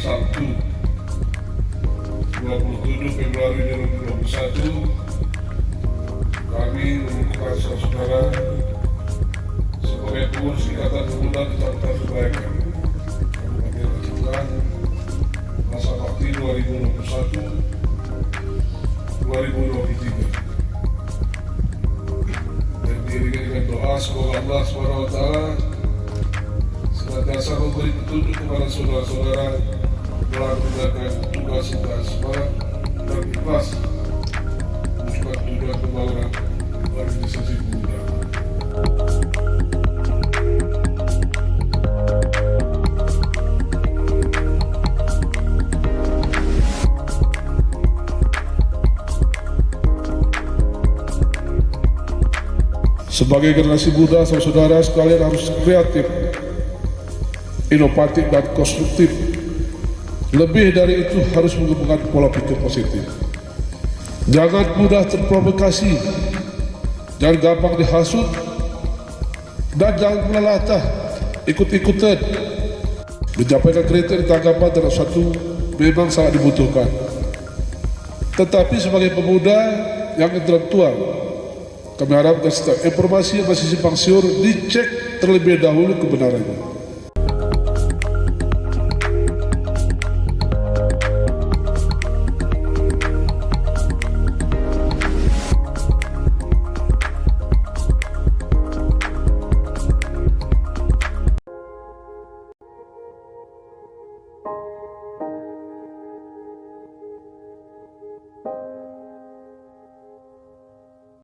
Sabtu 27 Februari 2021 kami mengumpulkan saudara sebagai pengurus Ikatan Pemuda Kecamatan Subrayaka Kabupaten Aceh masa bakti 2021-2023 dan diiringi dengan doa semoga Allah SWT senantiasa memberi petunjuk kepada saudara-saudara dalam menjalankan tugas dengan semangat dan ikhlas mewujudkan tujuan pembangunan organisasi pemuda. Sebagai generasi muda, saudara sekalian harus kreatif, inovatif dan konstruktif. Lebih dari itu harus mengembangkan pola pikir positif. Jangan mudah terprovokasi, jangan gampang dihasut, dan jangan melatah ikut-ikutan. Menyampaikan kritik tanggapan terhadap satu memang sangat dibutuhkan. Tetapi sebagai pemuda yang intelektual, kami harapkan setiap informasi yang masih simpang siur dicek terlebih dahulu kebenarannya.